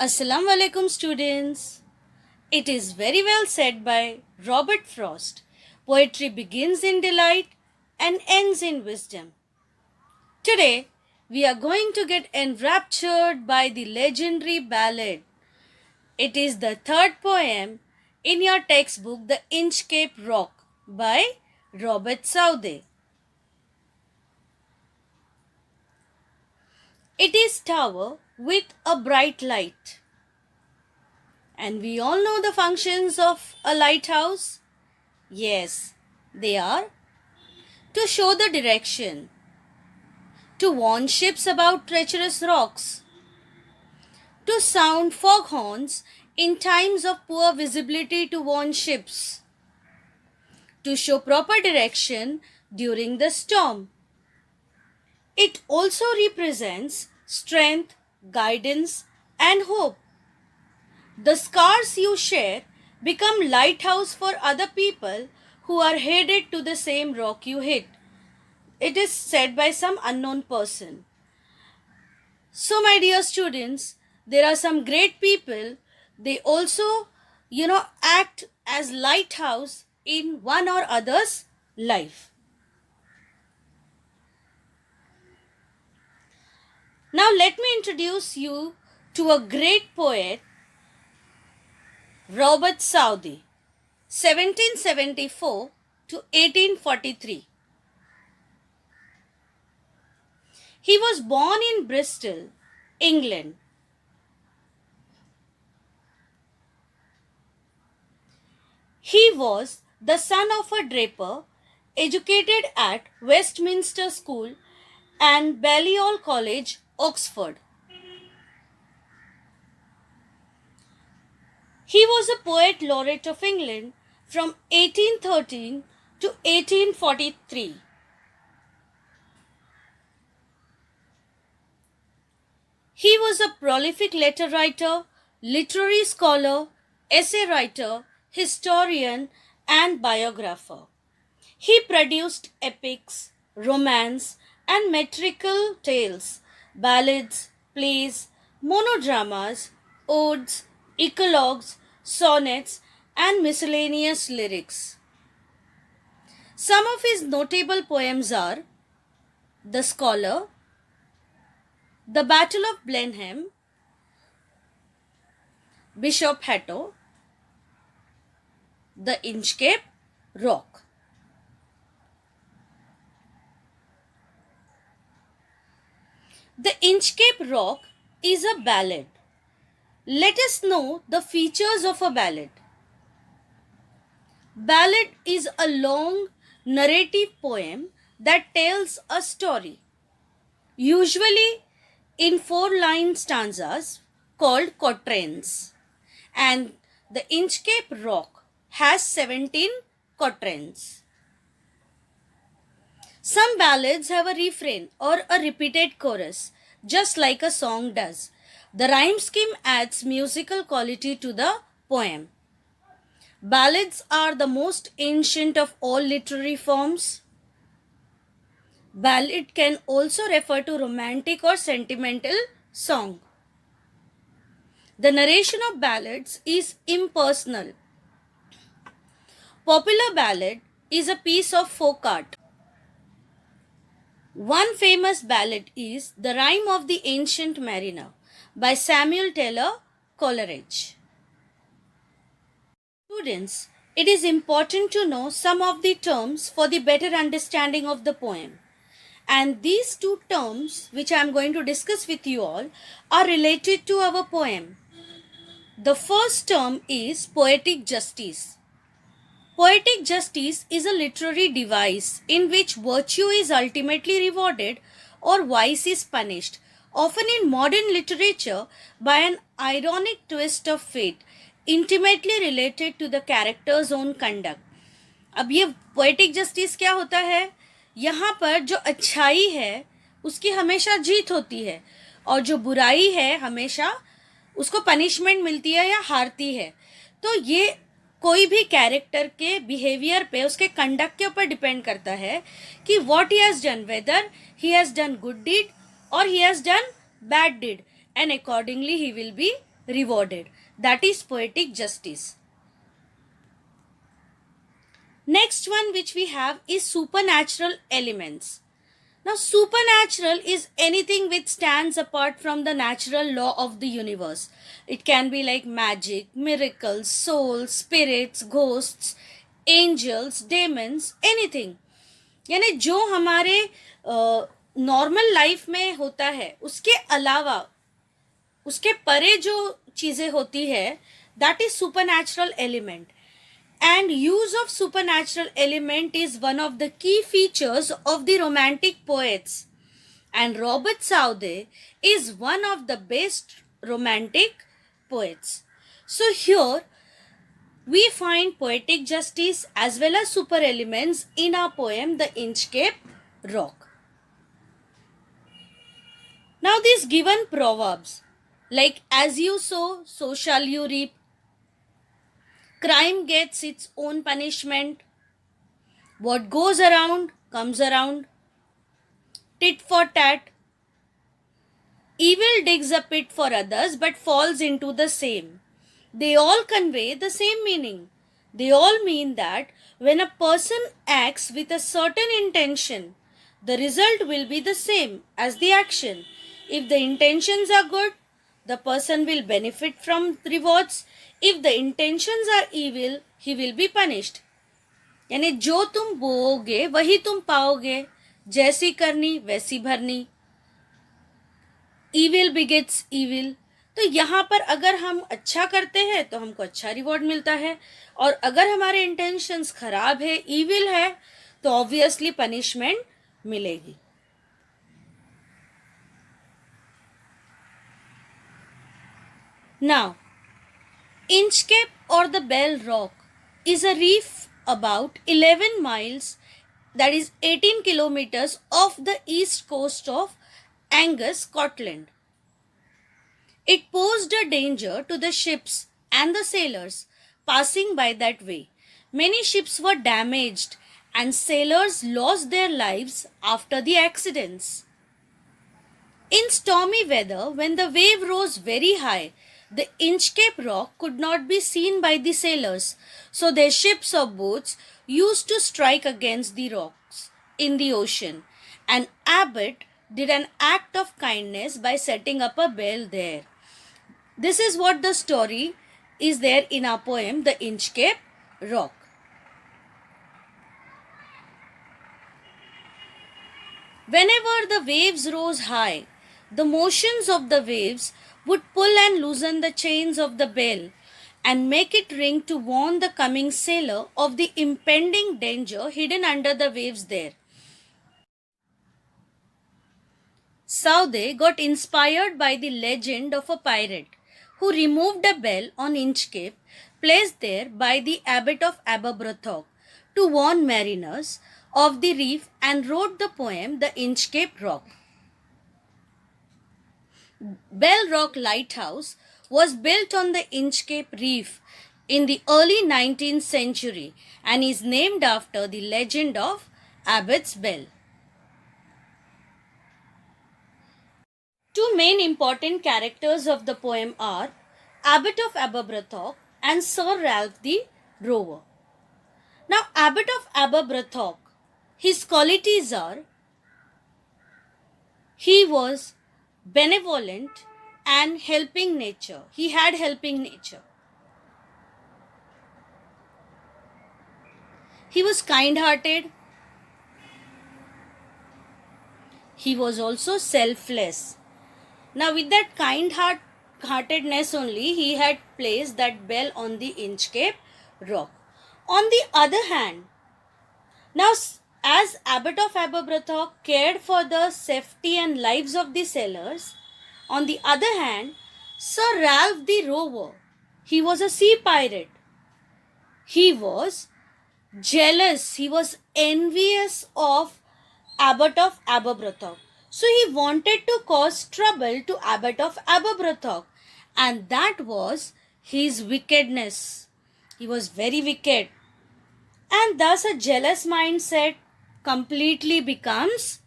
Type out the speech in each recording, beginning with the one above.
Assalamu alaikum students. It is very well said by Robert Frost. Poetry begins in delight and ends in wisdom. Today, we are going to get enraptured by the legendary ballad. It is the third poem in your textbook, The Inchcape Rock by Robert Southey. It is tower with a bright light. And we all know the functions of a lighthouse. Yes, they are to show the direction, to warn ships about treacherous rocks, to sound foghorns in times of poor visibility to warn ships, to show proper direction during the storm. It also represents strength, guidance, and hope. The scars you share become lighthouse for other people who are headed to the same rock you hit. It is said by some unknown person. So, my dear students, there are some great people. They also, act as lighthouse in one or other's life. Now, let me introduce you to a great poet, Robert Southey, 1774 to 1843. He was born in Bristol, England. He was the son of a draper, educated at Westminster School and Balliol College, Oxford. He was a poet laureate of England from 1813 to 1843. He was a prolific letter writer, literary scholar, essay writer, historian, and biographer. He produced epics, romance, and metrical tales, ballads, plays, monodramas, odes, eclogues, sonnets, and miscellaneous lyrics. Some of his notable poems are The Scholar, The Battle of Blenheim, Bishop Hatto, The Inchcape Rock. The Inchcape Rock is a ballad. Let us know the features of a ballad. Ballad is a long narrative poem that tells a story, usually in 4-line stanzas called quatrains, and the Inchcape Rock has 17 quatrains. Some ballads have a refrain or a repeated chorus, just like a song does. The rhyme scheme adds musical quality to the poem. Ballads are the most ancient of all literary forms. Ballad can also refer to romantic or sentimental song. The narration of ballads is impersonal. Popular ballad is a piece of folk art. One famous ballad is The Rime of the Ancient Mariner by Samuel Taylor Coleridge. Students, it is important to know some of the terms for the better understanding of the poem. And these two terms, which I am going to discuss with you all, are related to our poem. The first term is poetic justice. Poetic justice is a literary device in which virtue is ultimately rewarded or vice is punished, often in modern literature by an ironic twist of fate, intimately related to the character's own conduct. अब ये poetic justice क्या होता है? यहाँ पर जो अच्छाई है उसकी हमेशा जीत होती है और जो बुराई है हमेशा उसको पनिशमेंट मिलती है या हारती है. तो ये कोई भी कैरेक्टर के बिहेवियर पे, उसके कंडक्ट के ऊपर डिपेंड करता है कि what he has done, whether he has done good deed और he has done bad deed, and accordingly he will be rewarded. That is poetic justice. Next one which we have is supernatural elements. Now, supernatural is anything which stands apart from the natural law of the universe. It can be like magic, miracles, souls, spirits, ghosts, angels, demons, anything. यानी जो हमारे normal life में होता है उसके अलावा उसके परे जो चीज़ें होती है that is supernatural element. And use of supernatural element is one of the key features of the romantic poets. And Robert Southey is one of the best romantic poets. So here we find poetic justice as well as super elements in our poem The Inchcape Rock. Now these given proverbs like as you sow, so shall you reap. Crime gets its own punishment. What goes around comes around. Tit for tat. Evil digs a pit for others but falls into the same. They all convey the same meaning. They all mean that when a person acts with a certain intention, the result will be the same as the action. If the intentions are good, the person will benefit from rewards. If the intentions are evil, he will be punished. यानी जो तुम बोओगे वही तुम पाओगे, जैसी करनी वैसी भरनी. Evil begets evil. तो यहाँ पर अगर हम अच्छा करते हैं तो हमको अच्छा रिवॉर्ड मिलता है, और अगर हमारे इंटेंशंस खराब है, evil है, तो ऑब्वियसली पनिशमेंट मिलेगी. Now, Inchcape or the Bell Rock is a reef about 11 miles, that is 18 kilometers off the east coast of Angus, Scotland. It posed a danger to the ships and the sailors passing by that way. Many ships were damaged and sailors lost their lives after the accidents. In stormy weather, when the wave rose very high, the Inchcape Rock could not be seen by the sailors, so their ships or boats used to strike against the rocks in the ocean. An abbot did an act of kindness by setting up a bell there. This is what the story is there in our poem, The Inchcape Rock. Whenever the waves rose high, the motions of the waves would pull and loosen the chains of the bell and make it ring to warn the coming sailor of the impending danger hidden under the waves there. Southey got inspired by the legend of a pirate who removed a bell on Inchcape placed there by the abbot of Aberbrothock to warn mariners of the reef and wrote the poem The Inchcape Rock. Bell Rock Lighthouse was built on the Inchcape Reef in the early 19th century and is named after the legend of Abbot's Bell. Two main important characters of the poem are Abbot of Aberbrothock and Sir Ralph the Rover. Now, Abbot of Aberbrothock, his qualities are he was benevolent and helping nature. He had helping nature. He was kind-hearted. He was also selfless. Now with that kind-heartedness only, he had placed that bell on the Inchcape Rock. On the other hand, now as Abbot of Aberbrothock cared for the safety and lives of the sailors, on the other hand, Sir Ralph the Rover, he was a sea pirate. He was jealous, he was envious of Abbot of Aberbrothock. So he wanted to cause trouble to Abbot of Aberbrothock, and that was his wickedness. He was very wicked. And thus a jealous mindset completely becomes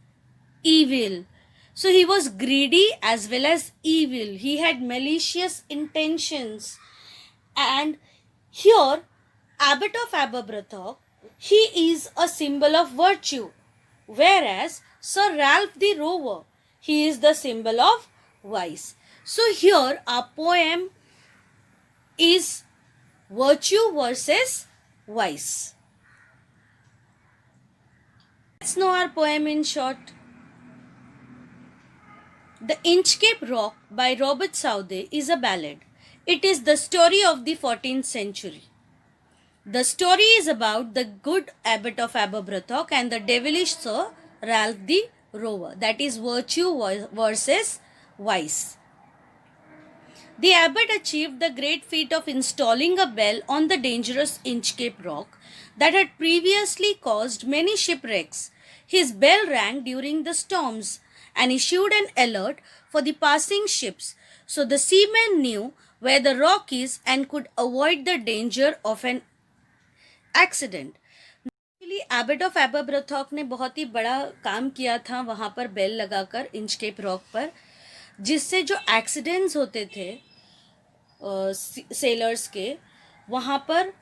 evil. So he was greedy as well as evil. He had malicious intentions. And here, Abbot of Aberbrothock, he is a symbol of virtue, whereas Sir Ralph the Rover, he is the symbol of vice. So here our poem is virtue versus vice. Let's know our poem in short. The Inchcape Rock by Robert Southey is a ballad. It is the story of the 14th century. The story is about the good abbot of Aberbrothock and the devilish Sir Ralph the Rover. That is virtue versus vice. The abbot achieved the great feat of installing a bell on the dangerous Inchcape Rock that had previously caused many shipwrecks. His bell rang during the storms and issued an alert for the passing ships, so the seamen knew where the rock is and could avoid the danger of an accident. Actually abbot of Aberbrothock ने बहुत ही बड़ा काम किया था वहाँ पर bell लगाकर Inchcape rock पर, जिससे जो एक्सीडेंट्स होते थे सेलर्स के वहाँ पर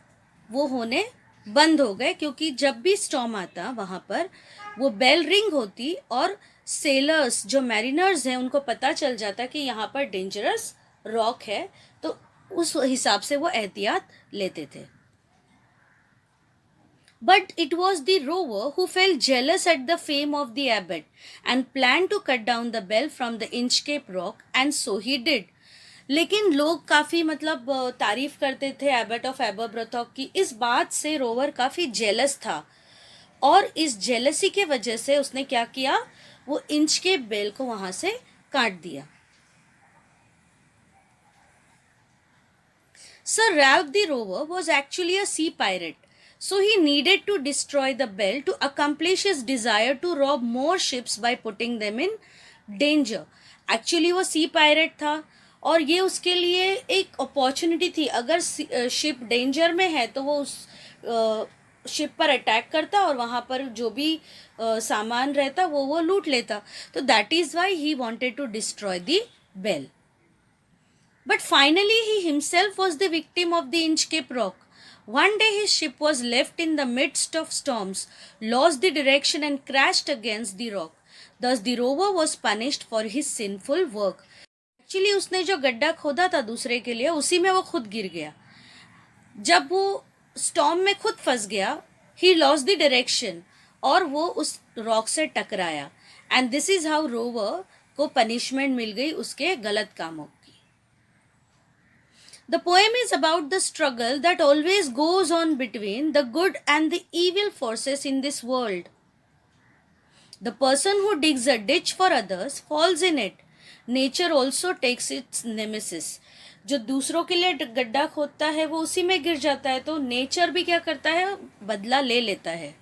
वो होने बंद हो गए, क्योंकि जब भी स्टॉर्म आता वहाँ पर वो बेल रिंग होती और सेलर्स जो मैरिनर्स हैं उनको पता चल जाता कि यहाँ पर डेंजरस रॉक है, तो उस हिसाब से वो एहतियात लेते थे. But it was the rover who felt jealous at the fame of the abbot and planned to cut down the bell from the Inchcape rock, and so he did. लेकिन लोग काफ़ी तारीफ करते थे एबट ऑफ एबरब्रोथॉक की. इस बात से रोवर काफ़ी जेलस था और इस जेलसी के वजह से उसने क्या किया, वो इंचकेप बेल को वहाँ से काट दिया. Sir Ralph the Rover was actually a sea pirate. So he needed to destroy the bell to accomplish his desire to rob more ships by putting them in danger. Actually वो सी pirate था और ये उसके लिए एक opportunity थी. अगर ship danger में है तो वो उस शिप पर अटैक करता और वहाँ पर जो भी सामान रहता वो लूट लेता. तो that is why he wanted to destroy the bell. But finally he himself was the victim of the Inchcape rock. One day his ship was left in the midst of storms, lost the direction and crashed against the rock. Thus the rover was punished for his sinful work. Actually उसने जो गड्ढा खोदा था दूसरे के लिए, उसी में वो खुद गिर गया. जब वो स्टॉर्म में खुद फंस गया, he lost the direction और वो उस रॉक से टकराया. And this is how rover को पनिशमेंट मिल गई उसके गलत कामों. The poem is about the struggle that always goes on between the good and the evil forces in this world. The person who digs a ditch for others falls in it. Nature also takes its nemesis. जो दूसरों के लिए गड्ढा खोदता है वो उसी में गिर जाता है, तो नेचर भी क्या करता है, बदला ले लेता है.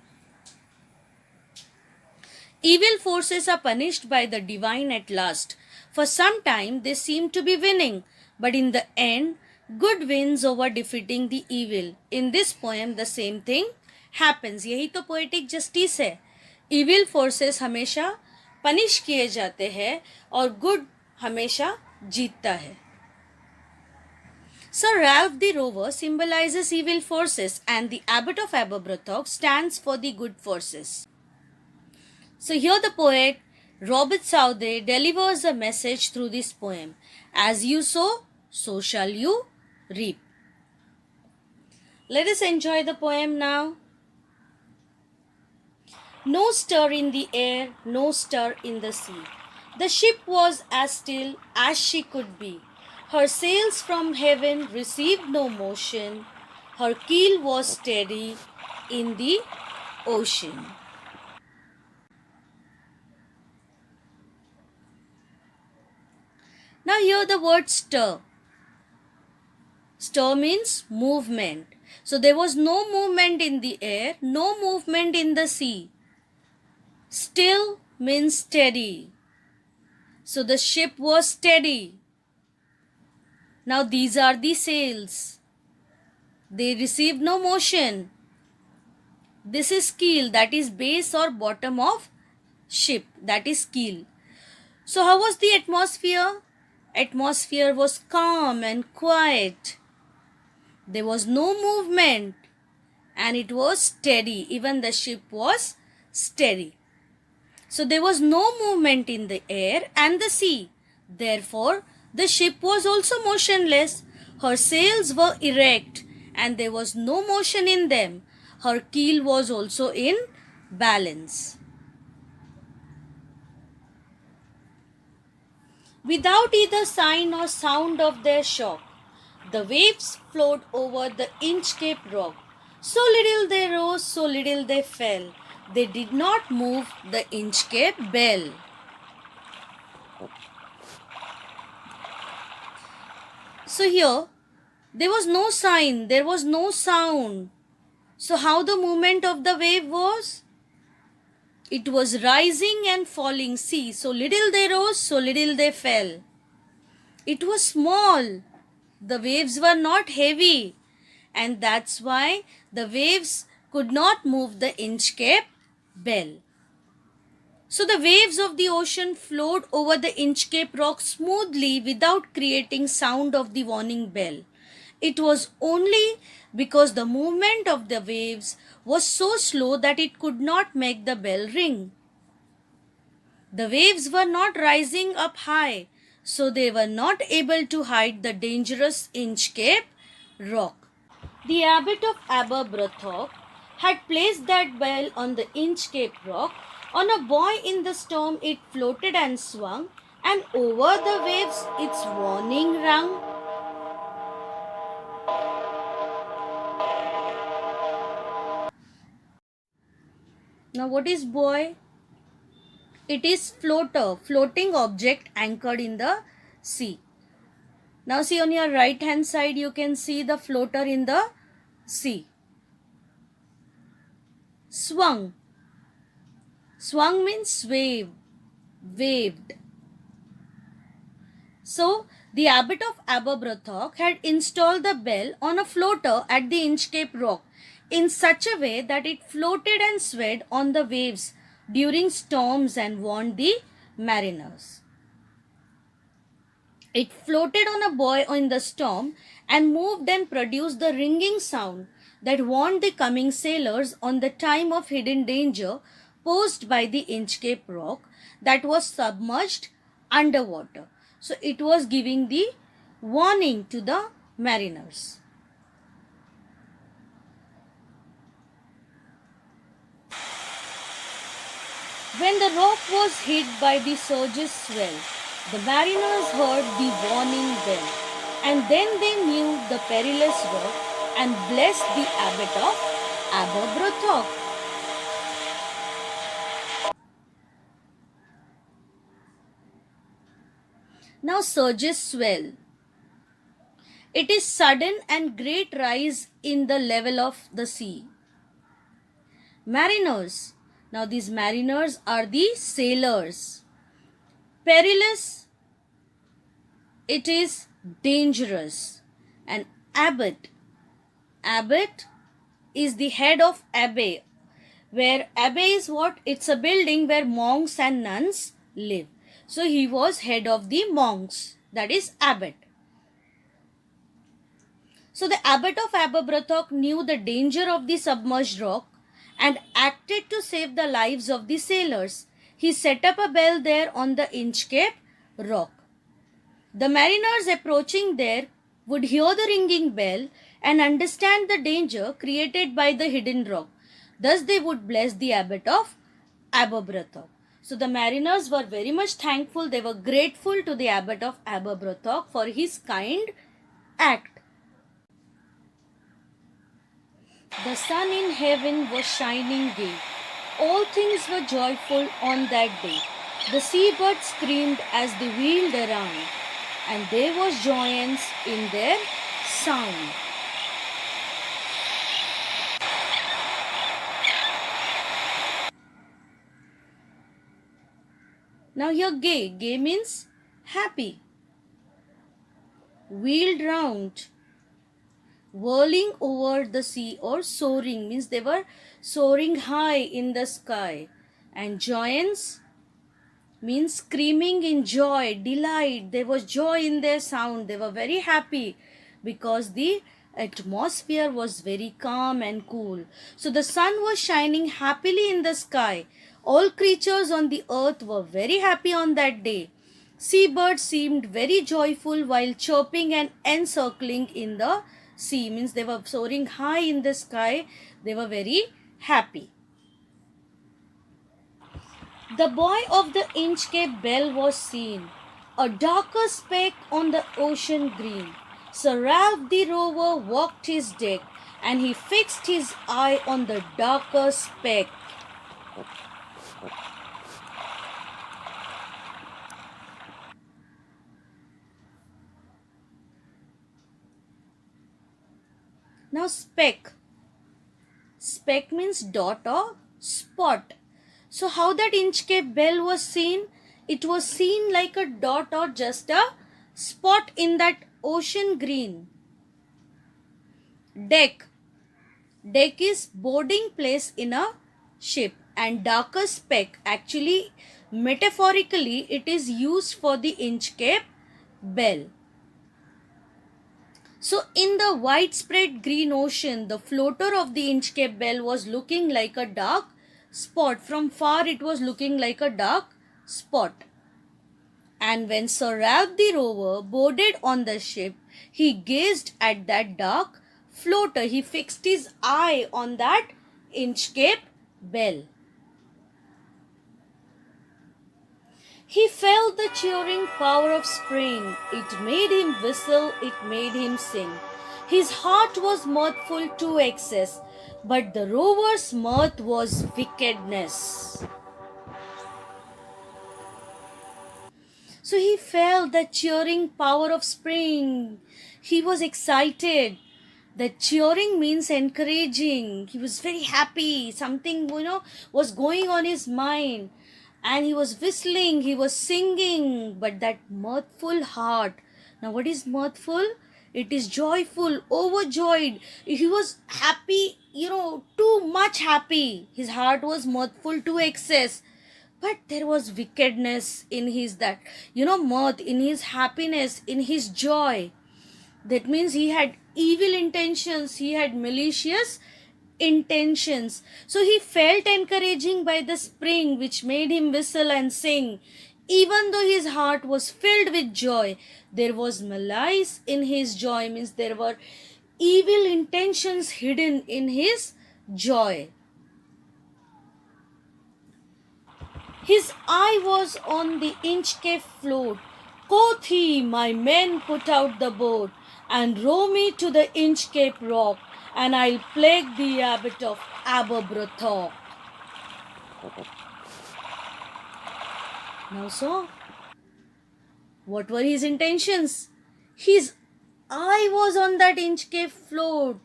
Evil forces are punished by the divine at last. For some time they seem to be winning, but in the end good wins over defeating the evil. In this poem the same thing happens. यही तो poetic justice है. Evil forces हमेशा punish किए जाते हैं और good हमेशा जीतता है. Sir Ralph the Rover symbolizes evil forces and the Abbot of Aberbrothock stands for the good forces. So here the poet Robert Southey delivers a message through this poem. As you sow, so shall you reap. Let us enjoy the poem now. No stir in the air, no stir in the sea. The ship was as still as she could be. Her sails from heaven received no motion. Her keel was steady in the ocean. Now hear the word stir. Stir means movement. So there was no movement in the air, no movement in the sea. Still means steady. So the ship was steady. Now these are the sails. They received no motion. This is keel, that is base or bottom of ship, that is keel. So how was the atmosphere? Atmosphere was calm and quiet. There was no movement and it was steady. Even the ship was steady. So there was no movement in the air and the sea. Therefore, the ship was also motionless. Her sails were erect and there was no motion in them. Her keel was also in balance. Without either sign or sound of their shock, the waves flowed over the Inchcape rock. So little they rose, so little they fell. They did not move the Inchcape bell. So here, there was no sign, there was no sound. So how the movement of the wave was? It was rising and falling. See, so little they rose, so little they fell. It was small. The waves were not heavy. And that's why the waves could not move the Inchcape bell. So the waves of the ocean flowed over the Inchcape rock smoothly without creating sound of the warning bell. It was only because the movement of the waves was so slow that it could not make the bell ring. The waves were not rising up high, so they were not able to hide the dangerous Inchcape rock. The abbot of Aberbrothock had placed that bell on the Inchcape rock. On a buoy in the storm it floated and swung, and over the waves its warning rung. Now what is buoy? It is floater, floating object anchored in the sea. Now see, on your right hand side you can see the floater in the sea. Swung. Swung means waved. So, the abbot of Aberbrothock had installed the bell on a floater at the Inchcape rock in such a way that it floated and swayed on the waves during storms and warned the mariners. It floated on a buoy in the storm and moved and produced the ringing sound that warned the coming sailors on the time of hidden danger posed by the Inchcape rock that was submerged underwater. So it was giving the warning to the mariners. When the rock was hit by the surge's swell, the mariners heard the warning bell, and then they knew the perilous rock and blessed the abbot of Aberbrothock. Now surges swell. It is sudden and great rise in the level of the sea. Mariners. Now these mariners are the sailors. Perilous. It is dangerous. And abbot. Abbot is the head of abbey. Where abbey is what? It's a building where monks and nuns live. So he was head of the monks. That is abbot. So the abbot of Aberbrothock knew the danger of the submerged rock and acted to save the lives of the sailors. He set up a bell there on the Inchcape rock. The mariners approaching there would hear the ringing bell and understand the danger created by the hidden rock. Thus they would bless the abbot of Aberbrothock. So the mariners were very much thankful. They were grateful to the abbot of Aberbrothock for his kind act. The sun in heaven was shining gay. All things were joyful on that day. The seabirds screamed as they wheeled around, and there was joyance in their sound. Now here gay. Gay means happy. Wheeled round. Whirling over the sea, or soaring means they were soaring high in the sky. And joyance means screaming in joy, delight. There was joy in their sound. They were very happy because the atmosphere was very calm and cool. So the sun was shining happily in the sky. All creatures on the earth were very happy on that day. Seabirds seemed very joyful while chirping and encircling in the sea. Means they were soaring high in the sky. They were very happy. The boy of the Inchcape bell was seen, a darker speck on the ocean green. Sir Ralph the rover walked his deck, and he fixed his eye on the darker speck. Now speck. Speck means dot or spot. So how that Inchcape bell was seen? It was seen like a dot or just a spot in that ocean green. Deck. Deck is boarding place in a ship, and darker speck, actually metaphorically it is used for the Inchcape bell. So in the widespread green ocean, the floater of the Inchcape bell was looking like a dark spot. From far it was looking like a dark spot. And when Sir Ralph the rover boarded on the ship, he gazed at that dark floater. He fixed his eye on that Inchcape bell. He felt the cheering power of spring. It made him whistle, it made him sing. His heart was mirthful to excess, but the rover's mirth was wickedness. So he felt the cheering power of spring. He was excited. The cheering means encouraging. He was very happy. Something, was going on his mind. And he was whistling, he was singing, but that mirthful heart. Now what is mirthful? It is joyful, overjoyed. He was happy, too much happy. His heart was mirthful to excess. But there was wickedness in his mirth, in his happiness, in his joy. That means he had evil intentions, he had malicious intentions. So he felt encouraging by the spring, which made him whistle and sing. Even though his heart was filled with joy, there was malice in his joy, means there were evil intentions hidden in his joy. His eye was on the Inchcape float. Quoth he, my men, put out the boat and row me to the Inchcape rock, and I'll plague the abbot of Aberbrothock. Now so, what were his intentions? His eye was on that Inchcape float.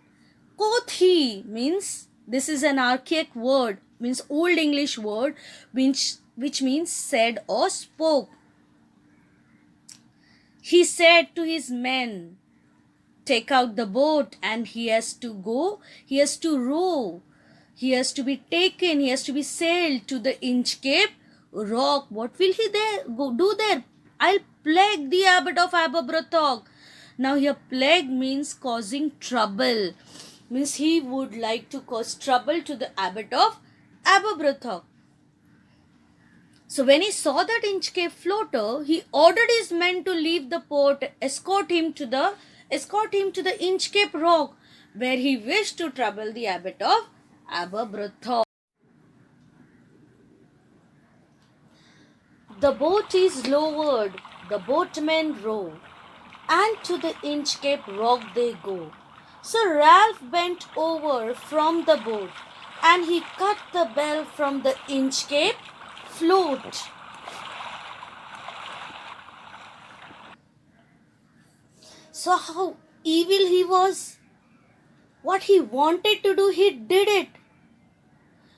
Quoth he means, this is an archaic word, means Old English word, which means said or spoke. He said to his men, take out the boat, and he has to go, he has to row, he has to be taken, he has to be sailed to the Inchcape rock. What will he do there? I'll plague the abbot of Aberbrothock. Now here plague means causing trouble, means he would like to cause trouble to the abbot of Aberbrothock. So when he saw that Inchcape floater, he ordered his men to leave the port, escort him to the Inchcape rock, where he wished to trouble the abbot of Aberbrothock. The boat is lowered, the boatmen row, and to the Inchcape rock they go. Sir Ralph bent over from the boat, and he cut the bell from the Inchcape float. So how evil he was. What he wanted to do, he did it.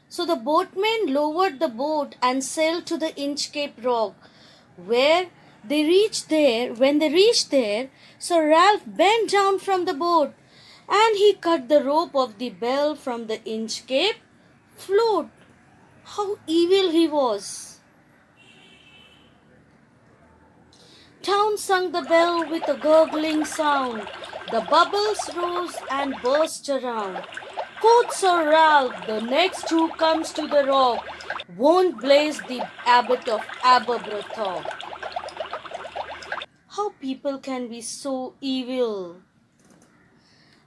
So the boatmen lowered the boat and sailed to the Inchcape rock. When they reached there, Sir Ralph bent down from the boat, and he cut the rope of the bell from the Inchcape float. How evil he was. Down sung the bell with a gurgling sound. The bubbles rose and burst around. Quoth Sir Ralph, the next who comes to the rock won't blaze the abbot of Aberbrothock. How people can be so evil.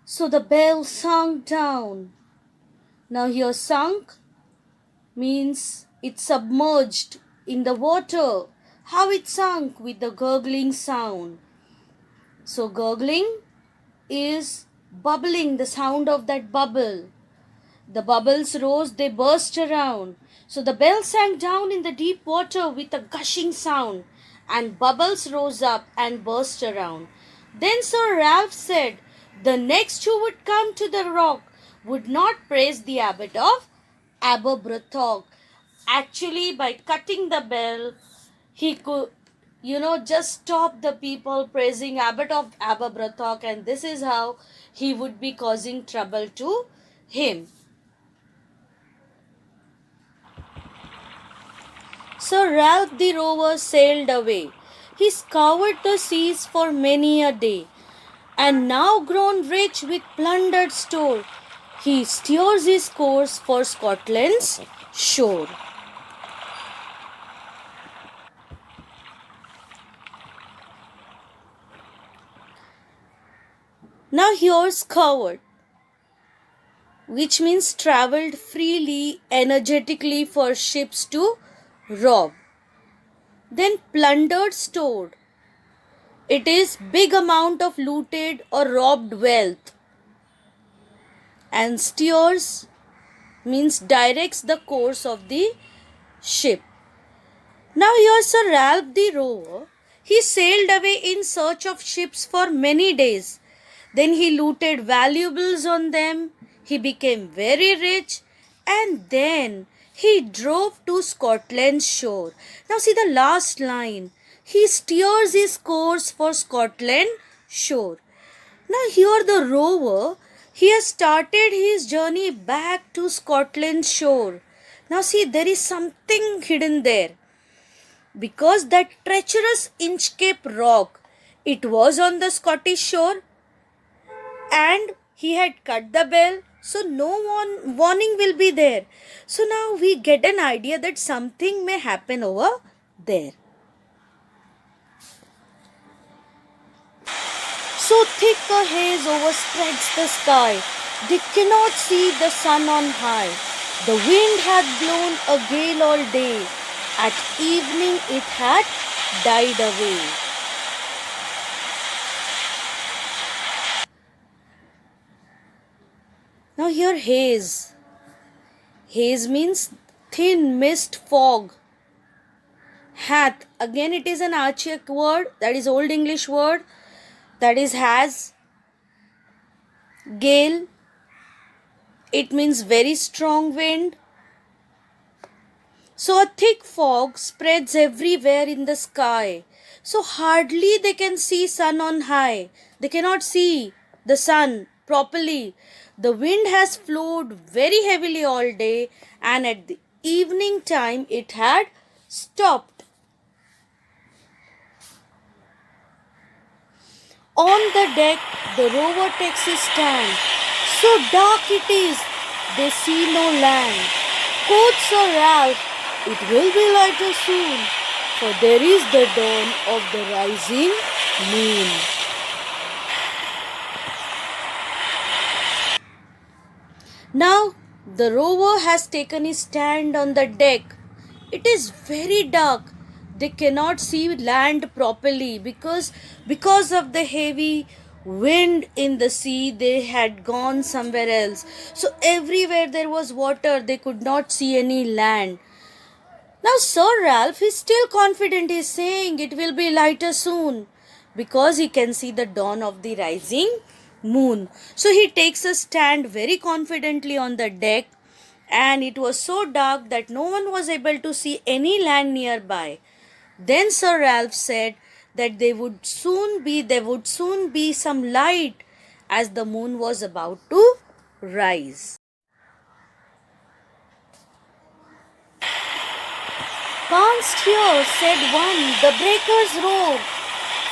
So the bell sunk down. Now here sunk means it submerged in the water. How it sunk? With the gurgling sound. So gurgling is bubbling, the sound of that bubble. The bubbles rose, they burst around. So the bell sank down in the deep water with a gushing sound, and bubbles rose up and burst around. Then Sir Ralph said, the next who would come to the rock would not praise the abbot of Aberbrothock. Actually, by cutting the bell, he could, just stop the people praising abbot of Aberbrothock, and this is how he would be causing trouble to him. Sir Ralph the Rover sailed away. He scoured the seas for many a day, and now grown rich with plundered store, he steers his course for Scotland's shore. Now here's scoured, which means travelled freely, energetically for ships to rob. Then plundered stored. It is big amount of looted or robbed wealth. And steers means directs the course of the ship. Now here's Sir Ralph the Rover. He sailed away in search of ships for many days. Then he looted valuables on them. He became very rich, and then he drove to Scotland's shore. Now see the last line. He steers his course for Scotland shore. Now here the rover, he has started his journey back to Scotland's shore. Now see, there is something hidden there. Because that treacherous Inchcape rock, it was on the Scottish shore, and he had cut the bell, so no warning will be there. So now we get an idea that something may happen over there. So thick a haze overspreads the sky, they cannot see the sun on high. The wind had blown a gale all day, at evening it had died away. Now here haze. Haze means thin mist, fog. Hath, again it is an archaic word, that is Old English word, that is has. Gale, it means very strong wind. So a thick fog spreads everywhere in the sky. So hardly they can see sun on high. They cannot see the sun properly. The wind has flowed very heavily all day, and at the evening time it had stopped. On the deck the rover takes his stand. So dark it is, they see no land. Quoth Sir Ralph, it will be lighter soon, for there is the dawn of the rising moon. Now the rover has taken his stand on the deck. It is very dark. They cannot see land properly because of the heavy wind in the sea. They had gone somewhere else. So everywhere there was water. They could not see any land. Now Sir Ralph is still confident. He is saying it will be lighter soon because he can see the dawn of the rising moon. So he takes a stand very confidently on the deck, and it was so dark that no one was able to see any land nearby. Then Sir Ralph said that there would soon be some light as the moon was about to rise. Canst hear, said one, the breakers roar.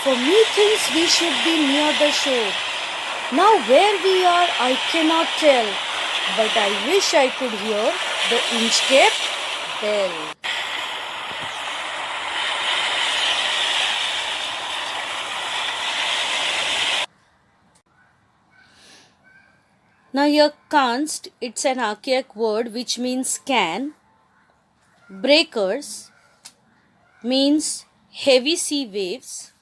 For methinks we should be near the shore. Now where we are I cannot tell, but I wish I could hear the Inchcape bell. Now here canst, it's an archaic word which means can. Breakers means heavy sea waves.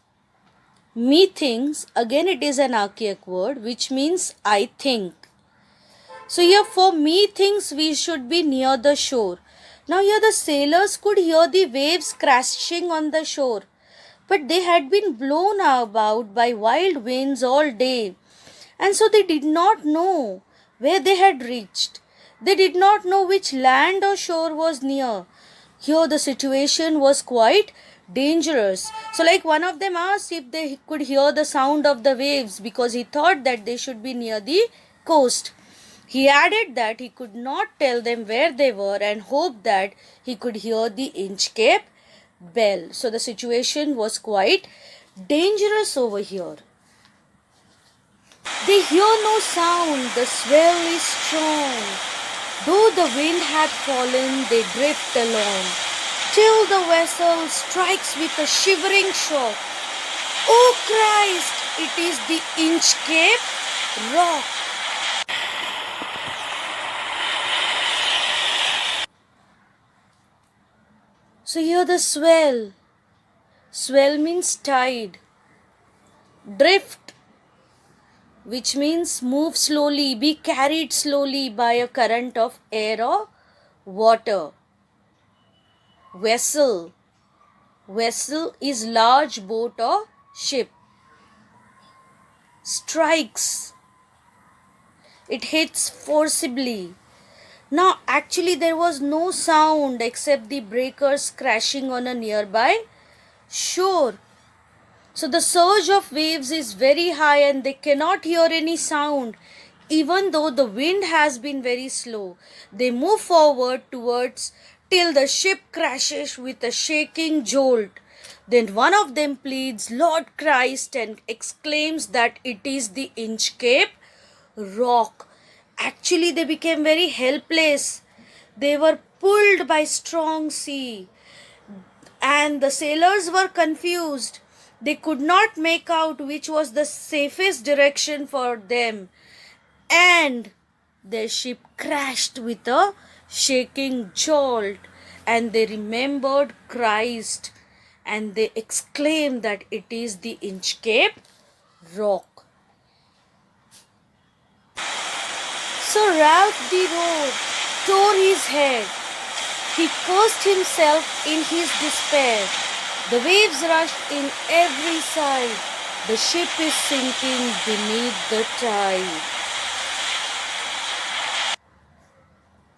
Methinks, again it is an archaic word which means I think. So here for methinks we should be near the shore. Now here the sailors could hear the waves crashing on the shore, but they had been blown about by wild winds all day, and so they did not know where they had reached. They did not know which land or shore was near. Here the situation was quite dangerous. So like one of them asked if they could hear the sound of the waves because he thought that they should be near the coast. He added that he could not tell them where they were and hoped that he could hear the Inchcape bell. So the situation was quite dangerous over here. They hear no sound, the swell is strong. Though the wind had fallen, they drift along, till the vessel strikes with a shivering shock. Oh Christ, it is the Inchcape rock. So here the swell. Swell means tide. Drift, which means move slowly, be carried slowly by a current of air or water. Vessel. Vessel is large boat or ship. Strikes. It hits forcibly. Now actually there was no sound except the breakers crashing on a nearby shore. So the surge of waves is very high and they cannot hear any sound. Even though the wind has been very slow, they move forward towards till the ship crashes with a shaking jolt. Then one of them pleads, Lord Christ, and exclaims that it is the Inchcape rock. Actually, they became very helpless. They were pulled by strong sea, and the sailors were confused. They could not make out which was the safest direction for them, and their ship crashed with a shaking jolt, and they remembered Christ, and they exclaimed that it is the Inchcape rock. So Ralph the Roar tore his head. He cursed himself in his despair. The waves rushed in every side. The ship is sinking beneath the tide.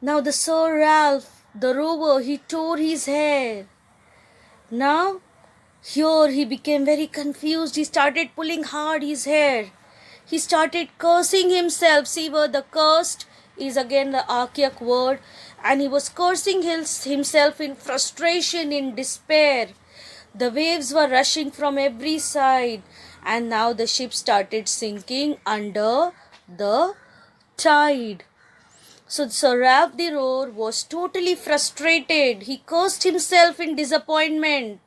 Now the Sir Ralph, the rower, he tore his hair. Now here he became very confused. He started pulling hard his hair. He started cursing himself. See where the cursed is again the archaic word. And he was cursing himself in frustration, in despair. The waves were rushing from every side. And now the ship started sinking under the tide. So Sir Ralph the Roar was totally frustrated. He cursed himself in disappointment.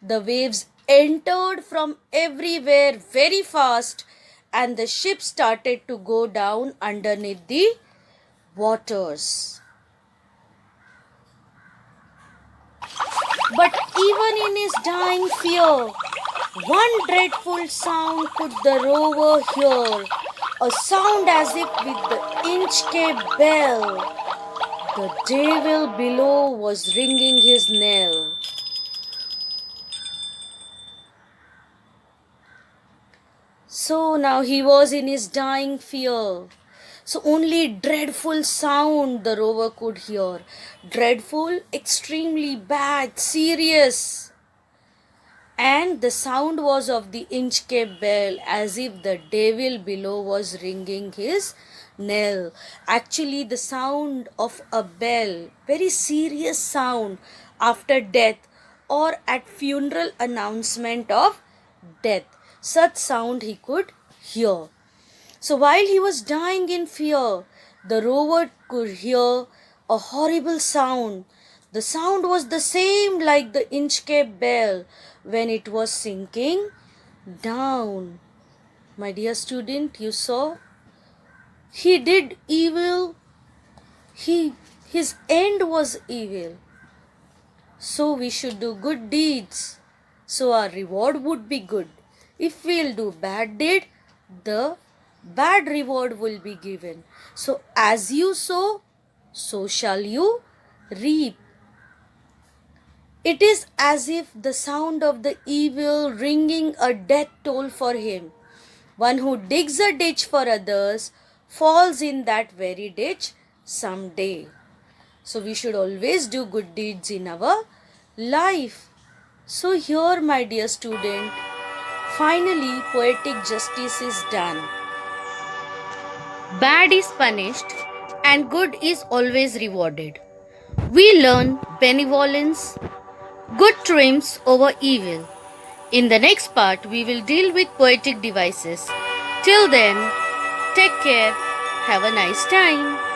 The waves entered from everywhere very fast, and the ship started to go down underneath the waters. But even in his dying fear, one dreadful sound could the rower hear, a sound as if with the Inchcape bell. The devil below was ringing his knell. So now he was in his dying fear. So only dreadful sound the rower could hear. Dreadful, extremely bad, serious. And the sound was of the Inchcape bell, as if the devil below was ringing his knell. Actually the sound of a bell, very serious sound after death or at funeral announcement of death. Such sound he could hear. So while he was dying in fear, the rover could hear a horrible sound. The sound was the same like the Inchcape bell when it was sinking down. My dear student, you saw? He did evil. His end was evil. So we should do good deeds. So our reward would be good. If we'll do bad deed, the bad reward will be given. So as you sow, so shall you reap. It is as if the sound of the evil ringing a death toll for him. One who digs a ditch for others falls in that very ditch someday. So we should always do good deeds in our life. So here, my dear student, finally poetic justice is done. Bad is punished and good is always rewarded. We learn benevolence, good triumphs over evil. In the next part, we will deal with poetic devices. Till then, take care. Have a nice time.